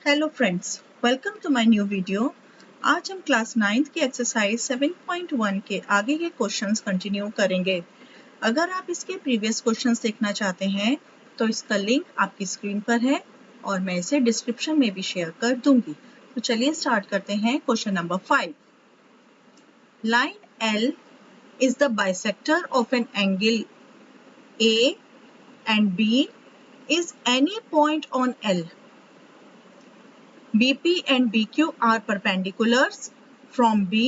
Hello friends, welcome to my new video. आज हम class 9th की एक्सरसाइज 7.1 के आगे के क्वेश्चंस कंटिन्यू करेंगे। अगर आप इसके प्रीवियस क्वेश्चंस देखना चाहते हैं तो इसका लिंक आपकी स्क्रीन पर है और मैं इसे डिस्क्रिप्शन में भी शेयर कर दूंगी। तो चलिए स्टार्ट करते हैं। Question number 5। Line L is the bisector of an angle A and B is any point on L. BP and BQ are perpendiculars from B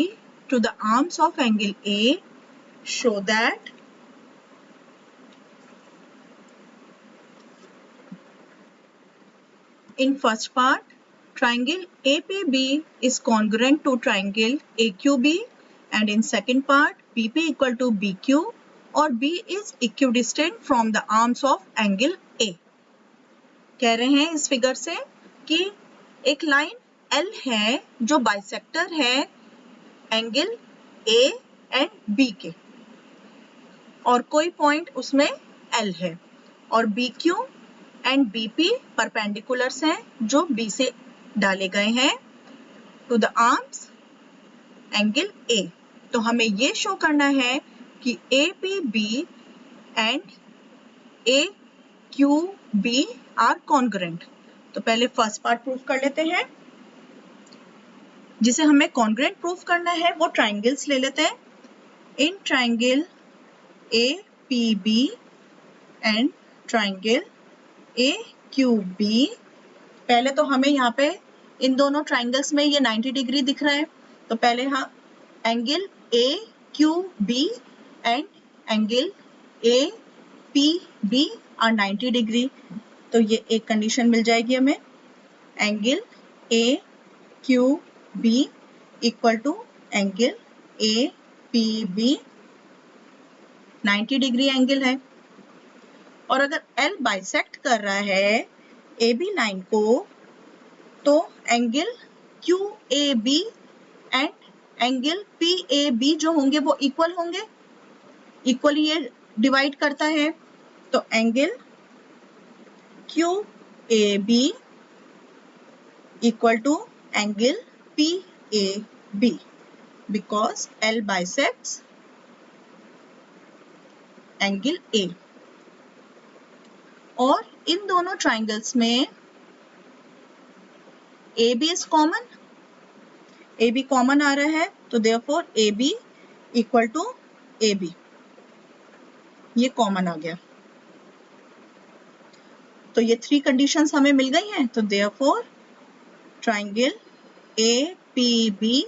to the arms of angle A. Show that in first part, triangle APB is congruent to triangle AQB, and in second part, BP equal to BQ or B is equidistant from the arms of angle A. कह रहे हैं इस figure से कि एक line L है जो bisector है एंगल A एंड B के, और कोई पॉइंट उसमें L है, और BQ एंड BP परपेंडिकुलर्स हैं जो B से डाले गए हैं to the arms angle A। तो हमें ये शो करना है कि APB and AQB are congruent. तो पहले फर्स्ट पार्ट प्रूव कर लेते हैं। जिसे हमें कॉन्ग्रुएंट प्रूव करना है वो ट्राइंगल्स ले लेते हैं। In triangle APB and triangle AQB, पहले तो हमें यहाँ पे इन दोनों ट्राइंगल्स में ये 90 डिग्री दिख रहा है। तो पहले हम angle AQB and angle APB are 90 degree. तो ये एक कंडीशन मिल जाएगी हमें, angle AQB equal to angle APB 90 degree angle है। और अगर L बाइसेक्ट कर रहा है AB लाइन को, तो angle QAB and angle PAB जो होंगे वो इक्वल होंगे, इक्वली ये डिवाइड करता है। तो angle QAB equal to angle PAB because L bisects angle A। और इन दोनों ट्राइंगल्स में AB is common, AB common आ रहा है, तो therefore AB equal to AB, ये कॉमन आ गया। तो ये थ्री कंडीशंस हमें मिल गई हैं। तो therefore triangle APB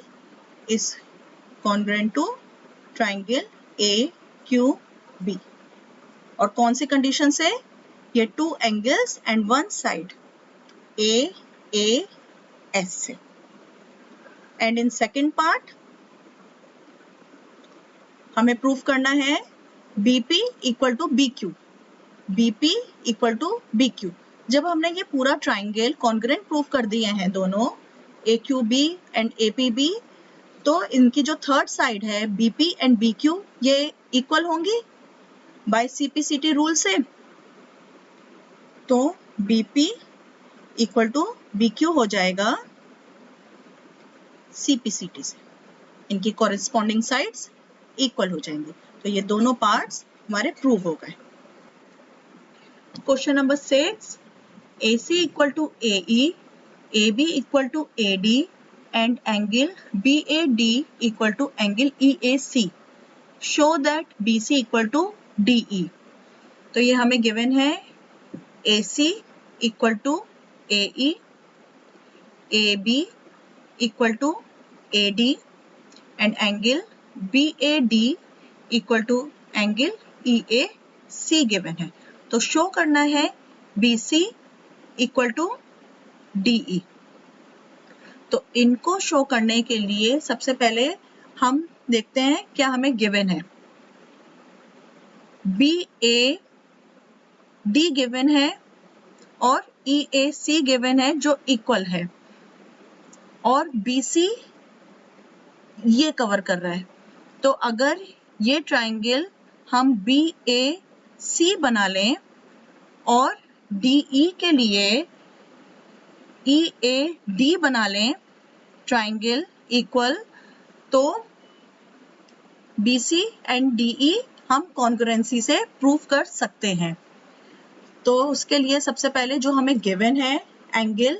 is congruent to triangle AQB। और कौन सी कंडीशन से? ये two angles and one side AAS से। एंड इन सेकेंड पार्ट हमें प्रूफ करना है BP equal to BQ, BP equal to BQ। जब हमने ये पूरा ट्राइंगल कॉन्ग्रुएंट प्रूफ कर दिए हैं दोनों AQB एंड APB, तो इनकी जो थर्ड साइड है BP एंड BQ ये इक्वल होंगी बाय CPCT रूल से। तो BP इक्वल टू BQ हो जाएगा CPCT से, इनकी कॉरेस्पॉन्डिंग साइड्स इक्वल हो जाएंगे। तो ये दोनों पार्ट्स हमारे प्रूव हो गए। Question number 6, AC equal to AE, AB equal to AD and angle BAD equal to angle EAC। Show that BC equal to DE। तो ये हमें गिवन है AC equal to AE, AB equal to AD and angle BAD equal to angle EAC given है। तो show करना है BC equal to DE। तो इनको शो करने के लिए सबसे पहले हम देखते हैं क्या हमें गिवन है। BAD गिवन है और EAC गिवन है जो इक्वल है, और BC ये कवर कर रहा है। तो अगर ये ट्राइंगल हम BAC बना लें और DE के लिए EAD बना लें ट्राइंगल इक्वल, तो BC एंड DE हम कॉन्ग्रुएंसी से प्रूव कर सकते हैं। तो उसके लिए सबसे पहले जो हमें गिवन है angle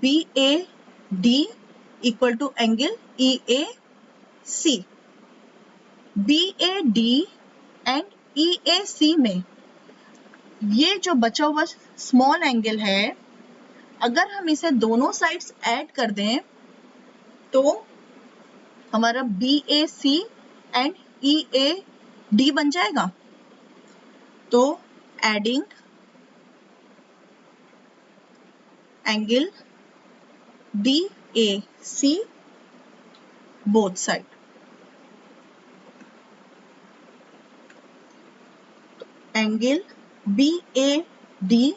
BAD equal to angle EAC। BAD and EAC में ये जो बचा हुआ स्मॉल एंगल है, अगर हम इसे दोनों साइड्स ऐड कर दें तो हमारा BAC एंड EAD बन जाएगा। तो adding angle BAC both side, angle BAD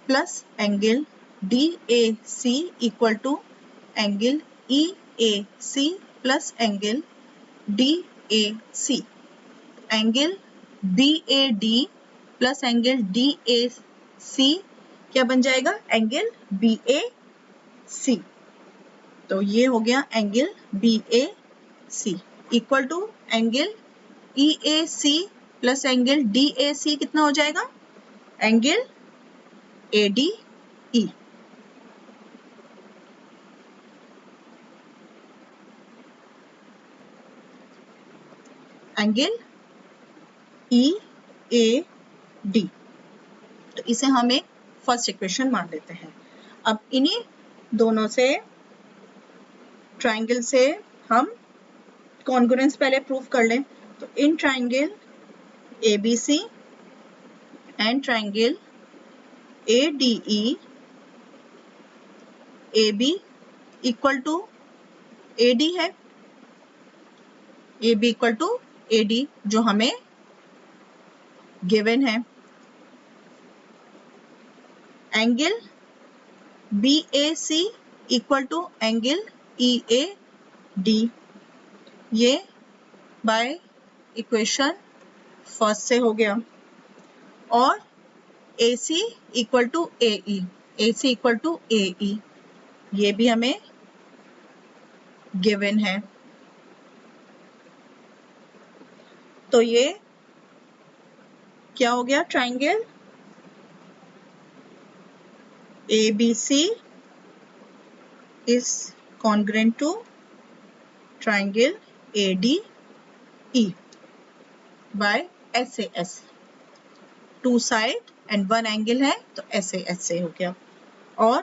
plus angle DAC equal to angle EAC plus angle DAC। Angle BAD plus angle DAC क्या बन जाएगा? Angle BAC। तो ये हो गया angle BAC equal to angle EAC plus angle DAC कितना हो जाएगा? Angle ADE। Angle EAD। तो इसे हम एक फर्स्ट इक्वेशन मान लेते हैं। अब इन्हीं दोनों से ट्राइंगल से हम कॉन्ग्रुएंस पहले प्रूव कर लें। तो in triangle ABC and triangle ADE AB equal to AD है, AB इक्वल टू AD जो हमें गिवन है। Angle BAC equal to angle EAD, ये बाय इक्वेशन फर्स्ट से हो गया। और AC equal to AE, AC equal to AE ये भी हमें गिवन है। तो ये क्या हो गया? Triangle ABC is congruent to triangle ADE by SAS। Two side and one angle है तो SAS से हो गया। और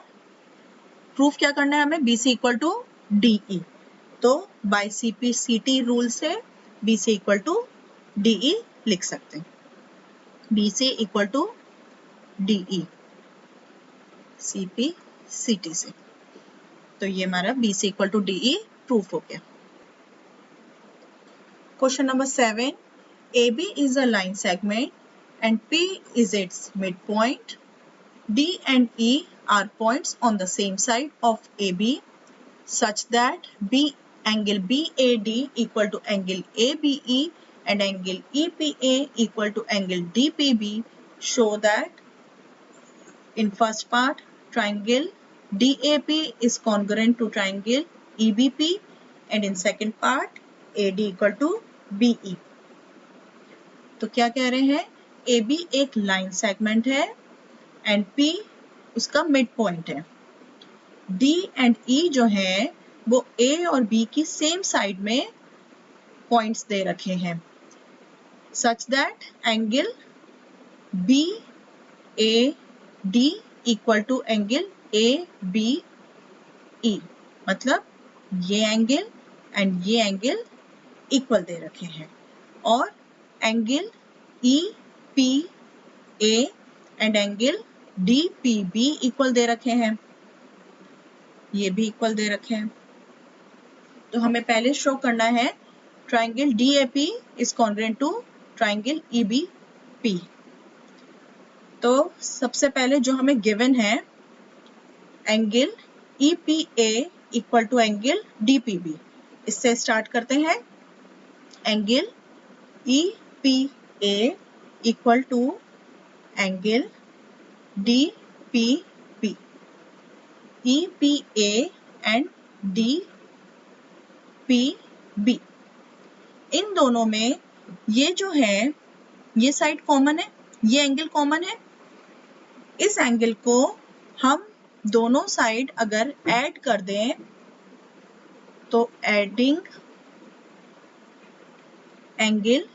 प्रूफ क्या करना है हमें? BC equal to DE। तो बाय CP/CT रूल से BC इक्वल टू DE लिख सकते हैं। BC equal to DE CP/CT से। तो ये हमारा BC equal to DE proof हो गया। Question number 7, AB is a line segment and P is its midpoint. D and E are points on the same side of AB such that angle BAD equal to angle ABE and angle EPA equal to angle DPB. Show that in first part triangle DAP is congruent to triangle EBP and in second part AD equal to BE। तो क्या कह रहे हैं? AB एक line segment है and P उसका mid point है। D and E जो है वो A और B की सेम साइड में पॉइंट्स दे रखे हैं such that angle BAD equal to angle ABE, मतलब ये एंगल एंड ये एंगल इक्वल दे रखे हैं। और angle EPA and angle DPB equal दे रखे हैं, ये भी इक्वल दे रखे हैं। तो हमें पहले शो करना है triangle DAP is congruent to triangle EBP। तो सबसे पहले जो हमें गिवन है angle EPA equal to angle DPB, इससे स्टार्ट करते हैं। Angle EPA equal to angle DPB। EPA and DPB, इन दोनों में ये जो है ये साइड कॉमन है, ये एंगल कॉमन है। इस एंगल को हम दोनों साइड अगर ऐड कर दें तो एडिंग एंगल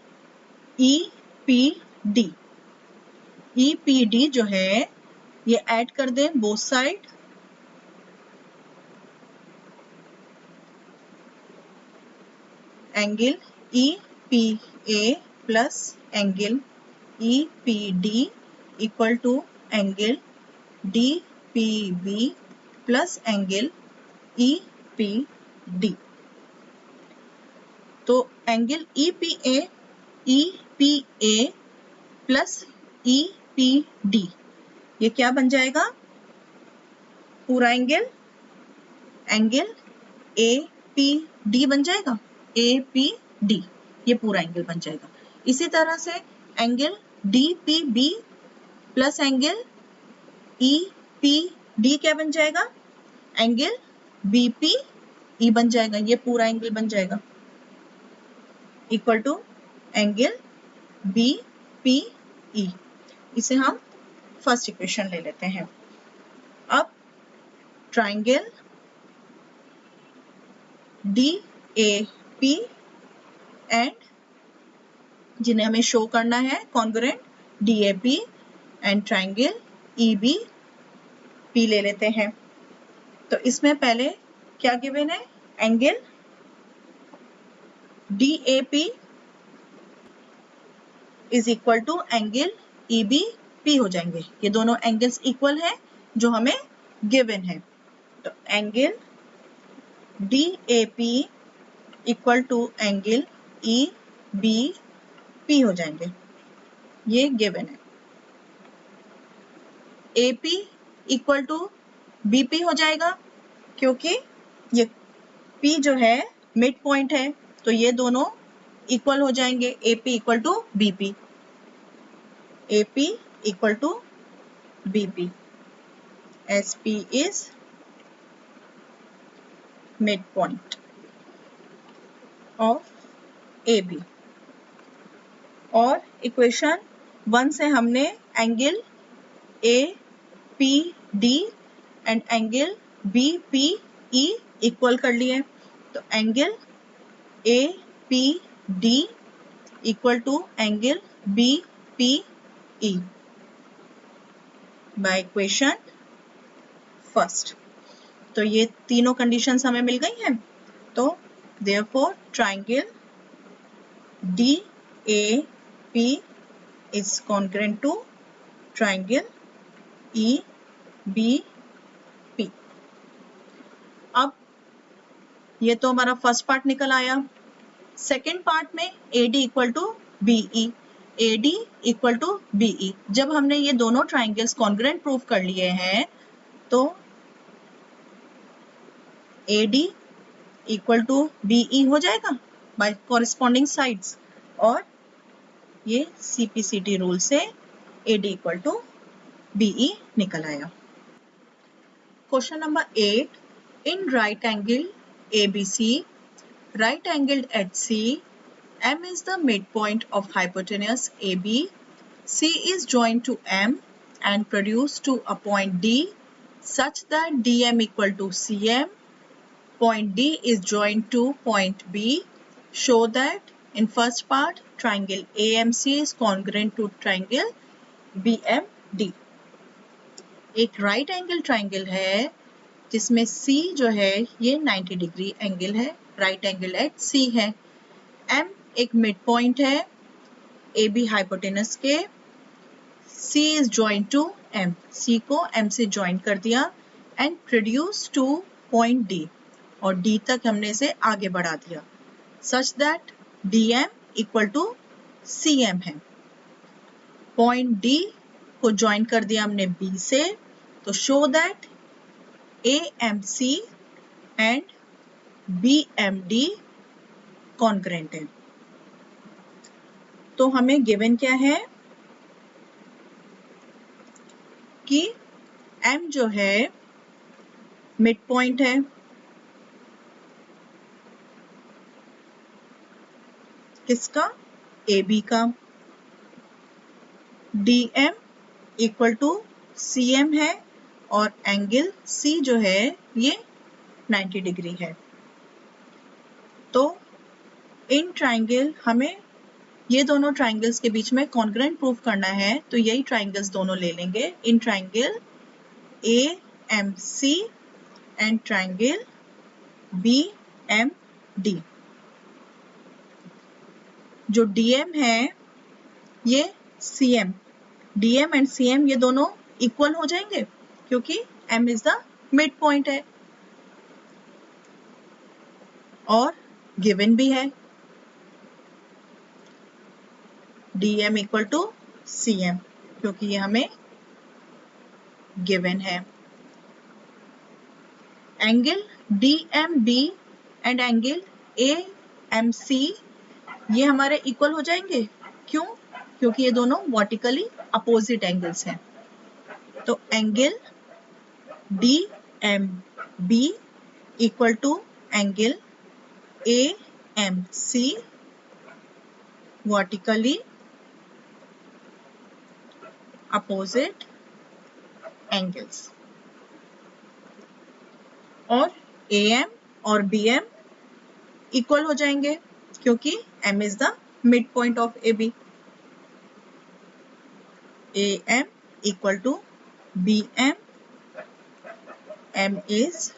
EPD, EPD जो है ये ऐड कर दें both side, angle EPA plus angle EPD equal to angle DPB plus angle EPD। तो एंगल EPA प्लस EPD ये क्या बन जाएगा? पूरा एंगल APD बन जाएगा, APD ये पूरा एंगल बन जाएगा। इसी तरह से angle DPB plus angle EPD क्या बन जाएगा? एंगल BPE बन जाएगा, ये पूरा एंगल बन जाएगा इक्वल टू एंगल BPE। इसे हम फर्स्ट इक्वेशन ले लेते हैं। अब ट्राइंगल DAP एंड जिन्हें हमें शो करना है congruent DAP and triangle EBP ले लेते हैं। तो इसमें पहले क्या गिवन है? Angle DAP is equal to angle EBP हो जाएंगे। ये दोनों एंगल्स इक्वल हैं जो हमें गिवन है। तो angle DAP equal to angle EBP हो जाएंगे, ये गिवन है। AP इक्वल टू BP हो जाएगा क्योंकि ये P जो है मिड पॉइंट है, तो ये दोनों इक्वल हो जाएंगे। AP equal to BP, AP equal to BP, SP is mid point of AB। और इक्वेशन 1 से हमने angle APD and angle BPE equal कर लिए। तो angle APD equal to angle BPE by equation first. तो ये तीनों कंडीशंस हमें मिल गई हैं। तो therefore triangle DAP is congruent to triangle EBP। अब ये तो हमारा फर्स्ट पार्ट निकल आया। सेकेंड पार्ट में AD equal to BE, AD equal to BE। जब हमने ये दोनों ट्राइंगल्स कॉन्ग्रुएंट प्रूव कर लिए हैं तो AD इक्वल टू BE हो जाएगा बाय कॉरेस्पॉन्डिंग साइड्स, और ये CPCT रूल से AD इक्वल टू BE निकल आया। Question number 8, in right angle ABC, right angled at C, M is the midpoint of hypotenuse AB, C is joined to M and produced to a point D such that DM equal to CM, point D is joined to point B, show that in first part triangle AMC is congruent to triangle BMD। एक right angle triangle है जिसमें C जो है ये 90 degree angle है, right angle eight C है। M एक mid point है AB हाइपोटेनस के, C is joined to M, C को M से ज्वाइन कर दिया and produce to point D, और D तक हमने इसे आगे बढ़ा दिया such that DM equal to CM है। पॉइंट D को ज्वाइन कर दिया हमने B से, तो show that AMC and BMD congruent है। तो हमें गिवन क्या है कि M जो है मिड पॉइंट है, किसका, ए बी का। D M equal to C M है और एंगल सी जो है ये 90 डिग्री है। तो इन ट्राइंगल हमें ये दोनों ट्राइंगल्स के बीच में कॉन्ग्रुएंट प्रूफ करना है, तो यही ट्राइंगल्स दोनों ले लेंगे। In triangle A M C and triangle B M D. जो डी एम है ये C M, D M and C M ये दोनों इक्वल हो जाएंगे क्योंकि M is the mid point है और गिवन भी है D M equal to C M, क्योंकि ये हमें गिवन है। Angle D M B and angle A M C ये हमारे इक्वल हो जाएंगे। क्यों? क्योंकि ये दोनों वर्टिकली अपोजिट एंगल्स हैं। तो angle D M B equal to angle A M C vertically opposite angles. और ए एम और बी एम इक्वल हो जाएंगे क्योंकि M is the mid point of A B. A M equal to B M, M is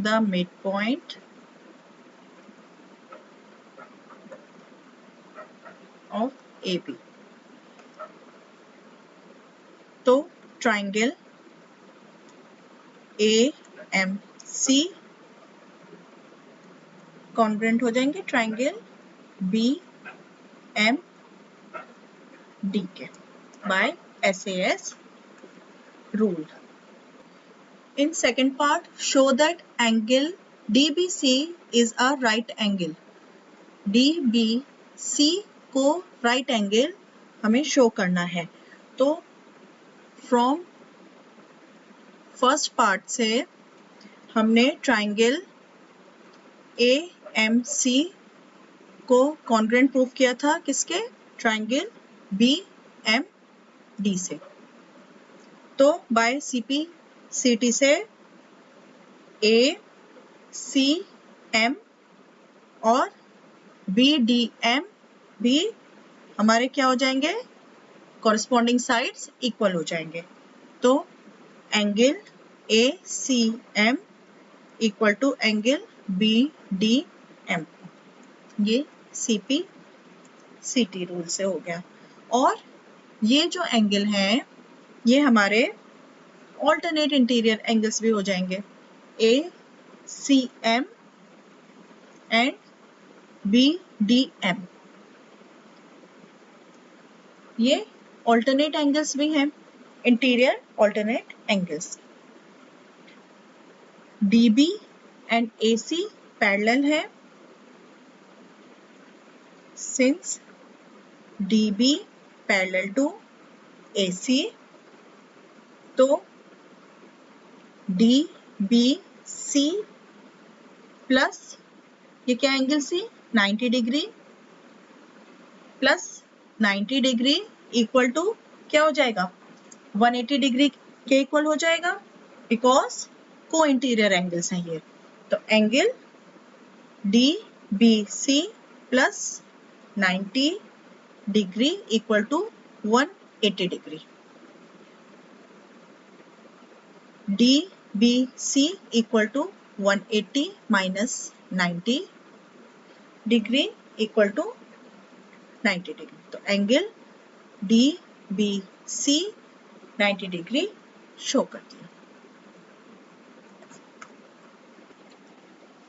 the mid point of A B. तो triangle A M C congruent हो जाएंगे triangle B M D के by SAS rule. In second part, show that angle DBC is a right angle. DBC को right angle हमें show करना है। तो from first part से हमने triangle AMC को congruent proof किया था किसके, triangle BMD से। तो बाय CP/CT से ACM और BDM भी हमारे क्या हो जाएंगे, कॉरस्पॉन्डिंग साइड्स इक्वल हो जाएंगे। तो angle ACM equal to angle BDM, ये CP/CT रूल से हो गया। और ये जो एंगल हैं ये हमारे ऑल्टरनेट इंटीरियर एंगल्स भी हो जाएंगे, ACM एंड BDM। ये ऑल्टरनेट एंगल्स भी हैं, interior alternate angles. DB and AC parallel है, since DB parallel to AC, तो DBC प्लस ये क्या angle C 90 degree plus 90 degree equal to क्या हो जाएगा, 180 डिग्री के इक्वल हो जाएगा, बिकॉज को इंटीरियर एंगल्स हैं ये। तो angle DBC plus 90 degree equal to 180 degree. DBC equal to 180 minus 90 degree equal to 90 degree. तो एंगल DBC 90 डिग्री शो करती है।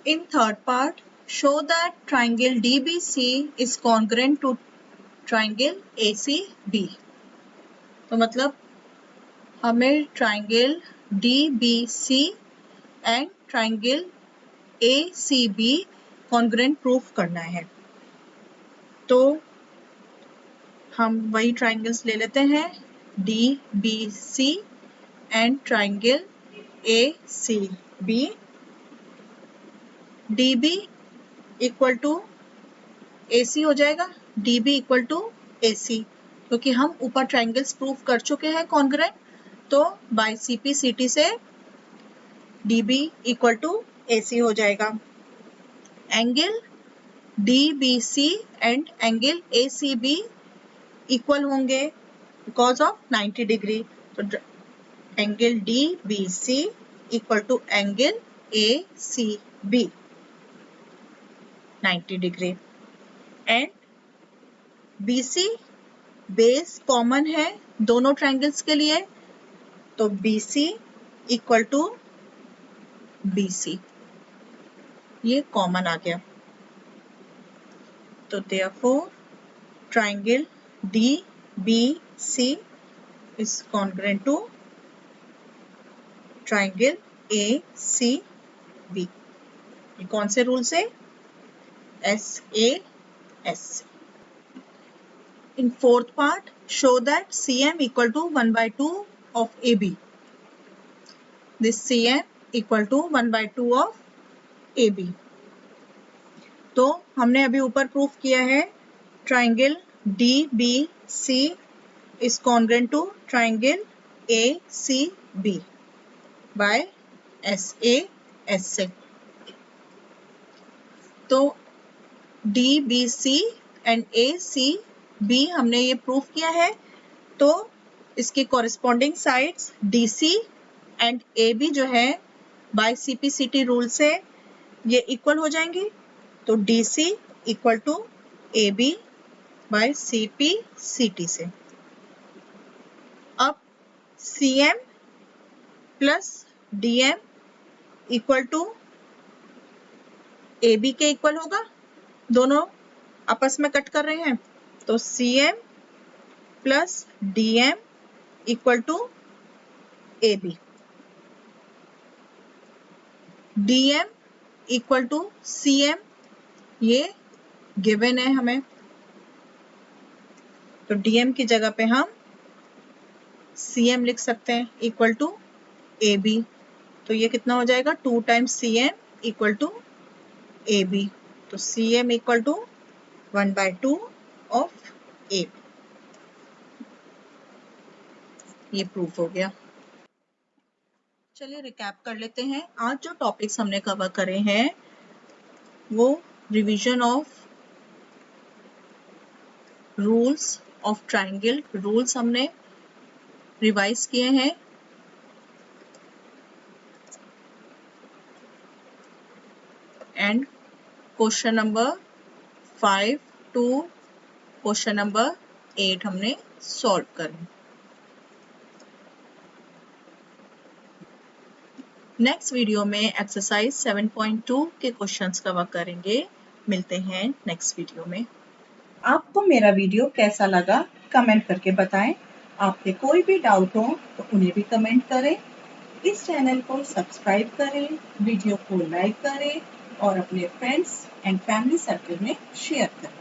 In third part, show that triangle DBC is congruent to triangle ACB. तो मतलब हमें triangle DBC and triangle ACB congruent proof करना है। तो हम वही ट्राइंगल्स ले लेते हैं, DBC and triangle ACB, DB equal to AC हो जाएगा, DB इक्वल टू AC, क्योंकि हम ऊपर ट्राइंगल्स प्रूफ कर चुके हैं कॉन्ग्रुएंट, तो बाय CP CT से DB इक्वल टू AC हो जाएगा। Angle DBC and angle ACB equal होंगे बिकॉज ऑफ 90 डिग्री, तो angle DBC equal to angle ACB 90 degree. And BC base common है दोनों ट्रायंगल्स के लिए, तो BC इक्वल टू BC, ये कॉमन आ गया। तो therefore triangle DBC is congruent to triangle ACB। ये कौन से रूल से? SAS। In fourth part, show that CM equal to 1/2 of AB. This CM equal to 1/2 of AB. तो हमने अभी ऊपर प्रूफ किया है triangle DBC is congruent to triangle ACB by SAS से। तो DBC एंड ACB हमने ये प्रूफ किया है, तो इसके corresponding sides DC and AB जो है बाय CP CT रूल से ये इक्वल हो जाएंगी, तो DC equal to AB by CP CT से। अब CM plus DM equal to AB के इक्वल होगा, दोनों आपस में कट कर रहे हैं, तो CM plus DM equal to AB, DM equal to CM, ये गिवन है हमें, तो DM की जगह पे हम CM लिख सकते हैं इक्वल टू AB, तो ये कितना हो जाएगा 2 times CM equal to AB, तो CM equal to 1/2 of AB। ये प्रूफ हो गया। चलिए रिकैप कर लेते हैं। आज जो टॉपिक्स हमने कवर करे हैं वो revision of rules of triangle, rules हमने रिवाइज किए हैं। And question number 5 to question number 8 हमने सॉल्व करे। नेक्स्ट वीडियो में एक्सरसाइज 7.2 के क्वेश्चंस कवर करेंगे। मिलते हैं नेक्स्ट वीडियो में। आपको मेरा वीडियो कैसा लगा कमेंट करके बताएं। आपके कोई भी डाउट हो तो उन्हें भी कमेंट करें। इस चैनल को सब्सक्राइब करें, वीडियो को लाइक करें और अपने फ्रेंड्स एंड फैमिली सर्कल में शेयर करें।